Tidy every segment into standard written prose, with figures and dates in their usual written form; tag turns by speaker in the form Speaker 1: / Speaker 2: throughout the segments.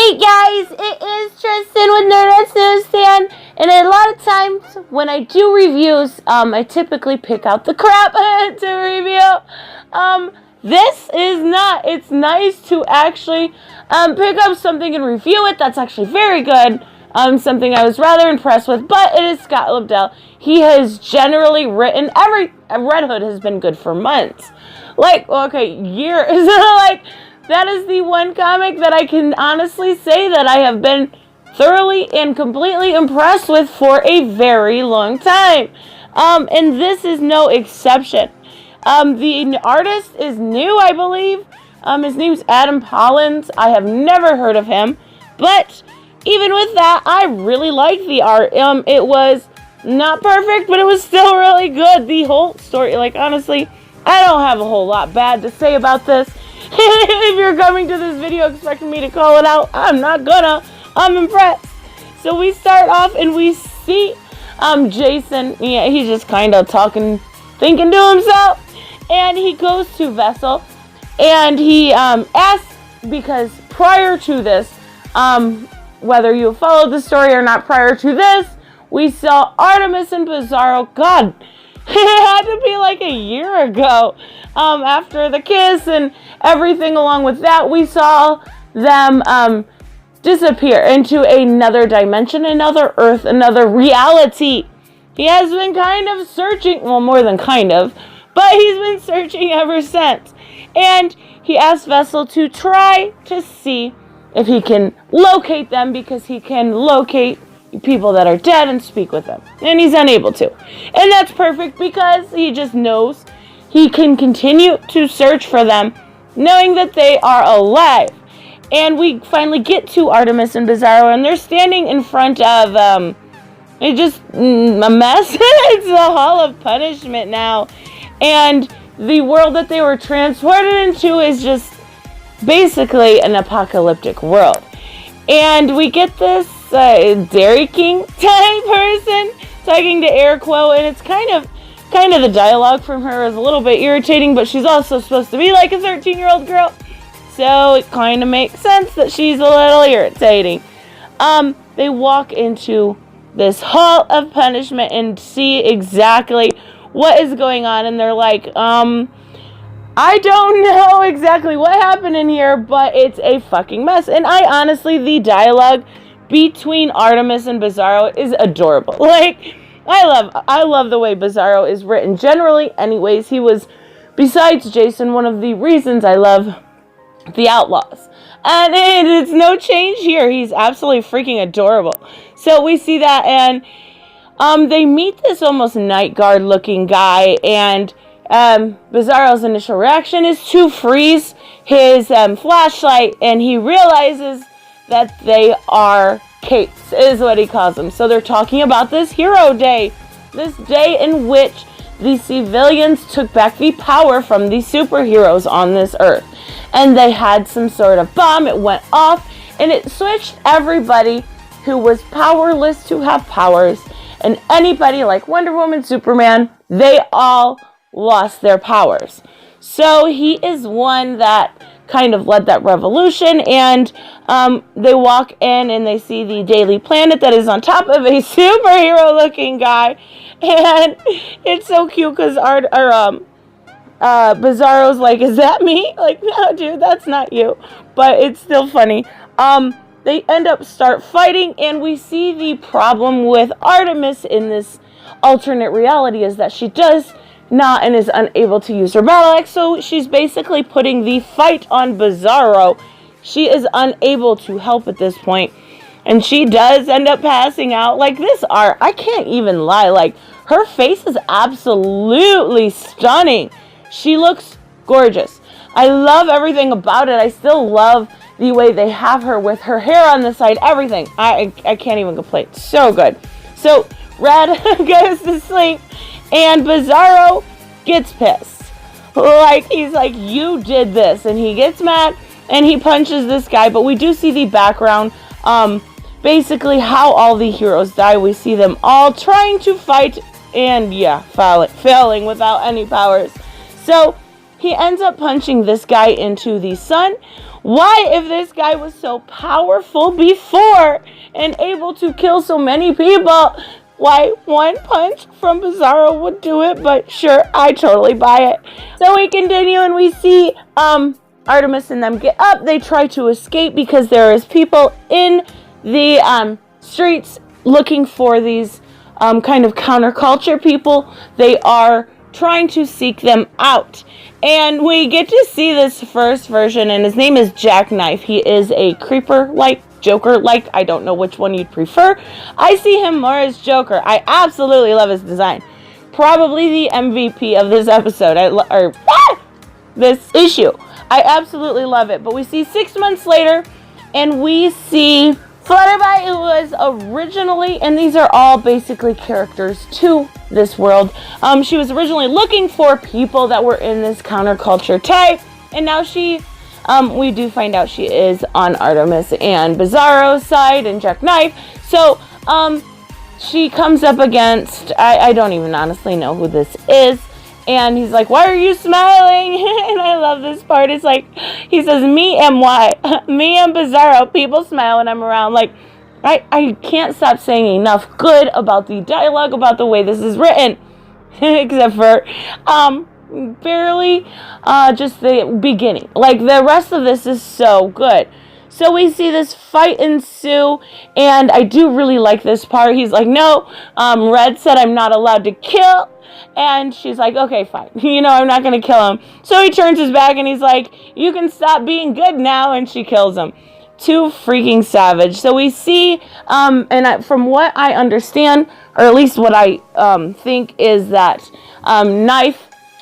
Speaker 1: Hey guys, it is Tristan with NewsStand, and a lot of times when I do reviews, I typically pick out the crap to review. This is not. It's nice to actually pick up something and review it. That's actually very good. Something I was rather impressed with, but it is Scott Lobdell. He has generally written Red Hood has been good for months, years. That is the one comic that I can honestly say that I have been thoroughly and completely impressed with for a very long time. And this is no exception. The artist is new, I believe. His name's Adam Pollins. I have never heard of him, but even with that, I really like the art. It was not perfect, but it was still really good. The whole story, honestly, I don't have a whole lot bad to say about this. If you're coming to this video expecting me to call it out, I'm not gonna. I'm impressed. So we start off and we see Jason. Yeah, he's just kind of thinking to himself. And he goes to Vessel and he asks, because prior to this, whether you followed the story or not, prior to this, we saw Artemis and Bizarro. God, it had to be like a year ago. After the kiss and everything along with that, we saw them disappear into another dimension, another Earth, another reality. He has been kind of searching, well, more than kind of, but he's been searching ever since. And he asked Vessel to try to see if he can locate them, because he can locate people that are dead and speak with them. And he's unable to. And that's perfect, because he just knows he can continue to search for them, knowing that they are alive. And we finally get to Artemis and Bizarro, and they're standing in front of, it's just a mess. It's the Hall of Punishment now. And the world that they were transported into is just basically an apocalyptic world. And we get this Dairy King type person talking to air quote, and it's kind of the dialogue from her is a little bit irritating, but she's also supposed to be like a 13-year-old girl, so it kind of makes sense that she's a little irritating. They walk into this Hall of Punishment and see exactly what is going on, and they're like, I don't know exactly what happened in here, but it's a fucking mess. And honestly, the dialogue between Artemis and Bizarro is adorable. I love the way Bizarro is written. Generally, anyways, he was, besides Jason, one of the reasons I love the Outlaws. And it's no change here. He's absolutely freaking adorable. So we see that, and they meet this almost night guard looking guy, and Bizarro's initial reaction is to freeze his flashlight, and he realizes that they are capes, is what he calls them. So they're talking about this Hero Day, this day in which the civilians took back the power from the superheroes on this earth. And they had some sort of bomb, it went off, and it switched everybody who was powerless to have powers. And anybody like Wonder Woman, Superman, they all lost their powers. So he is one that kind of led that revolution, and they walk in and they see the Daily Planet that is on top of a superhero looking guy, and it's so cute because Bizarro's like, is that me? Like, no dude, that's not you, but it's still funny. They end up start fighting, and we see the problem with Artemis in this alternate reality is that she does not and is unable to use her battle axe, so she's basically putting the fight on Bizarro. She is unable to help at this point, and she does end up passing out. Like, this art, I can't even lie, her face is absolutely stunning. She looks gorgeous. I love everything about it. I still love the way they have her with her hair on the side, everything. I can't even complain. So good. So Red goes to sleep, and Bizarro gets pissed. He's like, you did this. And he gets mad, and he punches this guy. But we do see the background, basically how all the heroes die. We see them all trying to fight, and yeah, failing without any powers. So he ends up punching this guy into the sun. Why, if this guy was so powerful before and able to kill so many people, why one punch from Bizarro would do it? But sure, I totally buy it. So we continue and we see Artemis and them get up. They try to escape because there is people in the streets looking for these kind of counterculture people. They are trying to seek them out. And we get to see this first version, and his name is Jackknife. He is a creeper-like, Joker-like. I don't know which one you'd prefer. I see him more as Joker. I absolutely love his design. Probably the MVP of this episode, this issue. I absolutely love it. But we see 6 months later, and we see Flutterby, who was originally, and these are all basically characters to this world. She was originally looking for people that were in this counterculture type, and now we do find out she is on Artemis and Bizarro's side and Jackknife. So, she comes up against, I don't even honestly know who this is. And he's like, why are you smiling? And I love this part. It's like, he says, me and what? Me and Bizarro. People smile when I'm around. Like, I can't stop saying enough good about the dialogue, about the way this is written. Except for, barely, just the beginning. Like, the rest of this is so good. So we see this fight ensue, and I do really like this part. He's like, no, Red said I'm not allowed to kill. And she's like, okay, fine. I'm not going to kill him. So he turns his back and he's like, you can stop being good now. And she kills him. Too freaking savage. So we see, from what I understand, or at least what I think, is that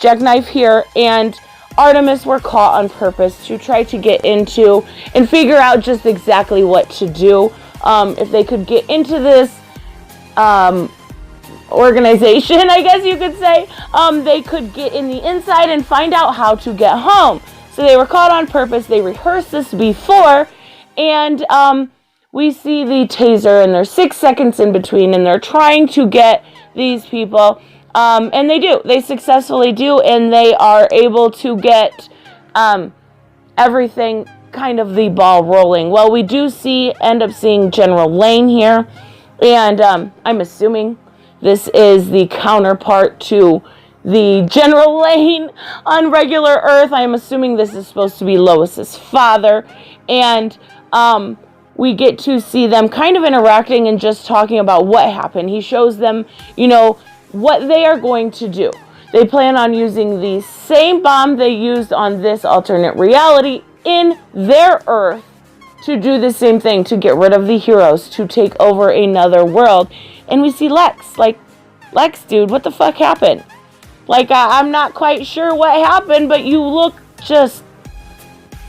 Speaker 1: Jackknife here, and Artemis were caught on purpose to try to get into and figure out just exactly what to do. If they could get into this organization, I guess you could say, they could get in the inside and find out how to get home. So they were caught on purpose. They rehearsed this before, and we see the taser, and there's 6 seconds in between, and they're trying to get these people, and they do. They successfully do, and they are able to get everything, kind of the ball rolling. Well, we do end up seeing General Lane here, and I'm assuming this is the counterpart to the General Lane on regular Earth. I'm assuming this is supposed to be Lois's father. And we get to see them kind of interacting and just talking about what happened. He shows them, what they are going to do. They plan on using the same bomb they used on this alternate reality in their Earth to do the same thing, to get rid of the heroes, to take over another world. And we see Lex. Like, Lex, dude, what the fuck happened? Like, I'm not quite sure what happened, but you look just...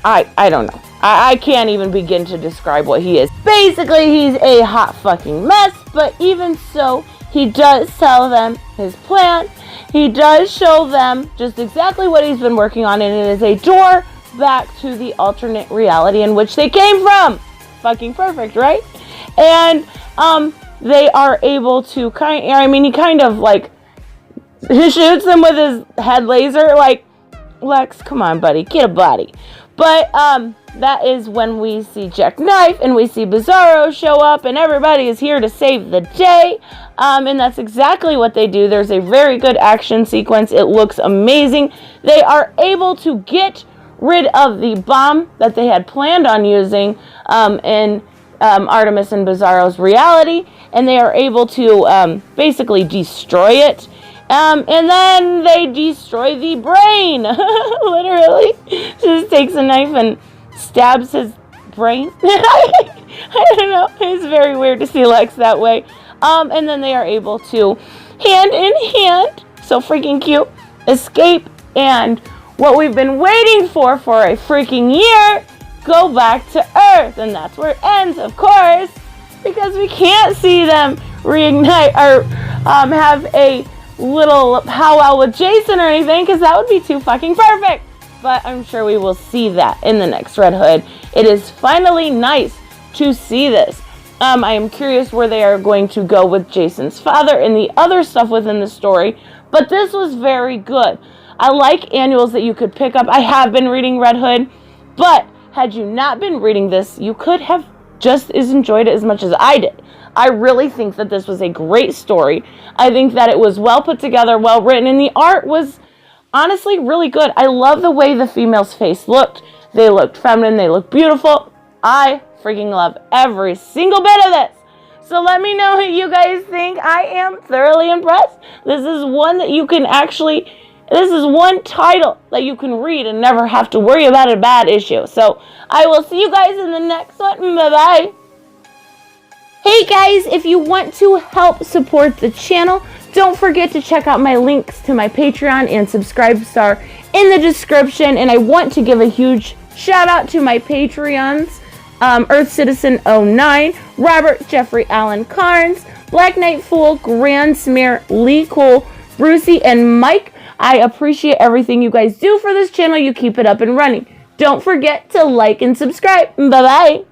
Speaker 1: I don't know. I can't even begin to describe what he is. Basically, he's a hot fucking mess, but even so, he does tell them his plan. He does show them just exactly what he's been working on, and it is a door back to the alternate reality in which they came from. Fucking perfect, right? And, they are able to he kind of, like, shoots them with his head laser. Like, Lex, come on, buddy, get a body. But, that is when we see Jackknife and we see Bizarro show up, and everybody is here to save the day. And that's exactly what they do. There's a very good action sequence. It looks amazing. They are able to get rid of the bomb that they had planned on using in Artemis and Bizarro's reality, and they are able to basically destroy it. And then they destroy the brain. Literally. Just takes a knife and stabs his brain. I don't know. It's very weird to see Lex that way. And then they are able to, hand in hand, so freaking cute, escape, and what we've been waiting for a freaking year, go back to Earth. And that's where it ends, of course, because we can't see them reignite or have a little powwow with Jason or anything, because that would be too fucking perfect. But I'm sure we will see that in the next Red Hood. It is finally nice to see this. I am curious where they are going to go with Jason's father and the other stuff within the story, but this was very good. I like annuals that you could pick up. I have been reading Red Hood, but had you not been reading this, you could have just as enjoyed it as much as I did. I really think that this was a great story. I think that it was well put together, well written, and the art was honestly really good. I love the way the female's face looked. They looked feminine. They looked beautiful. I freaking love every single bit of this. So let me know what you guys think. I am thoroughly impressed. This is one that you can actually... This is one title that you can read and never have to worry about a bad issue. So I will see you guys in the next one. Bye-bye. Hey guys, if you want to help support the channel, don't forget to check out my links to my Patreon and Subscribestar in the description. And I want to give a huge shout out to my Patreons, Earth Citizen 09, Robert Jeffrey Allen Carnes, Black Knight Fool, Grand Smear, Lee Cole, Brucey, and Mike. I appreciate everything you guys do for this channel. You keep it up and running. Don't forget to like and subscribe. Bye-bye.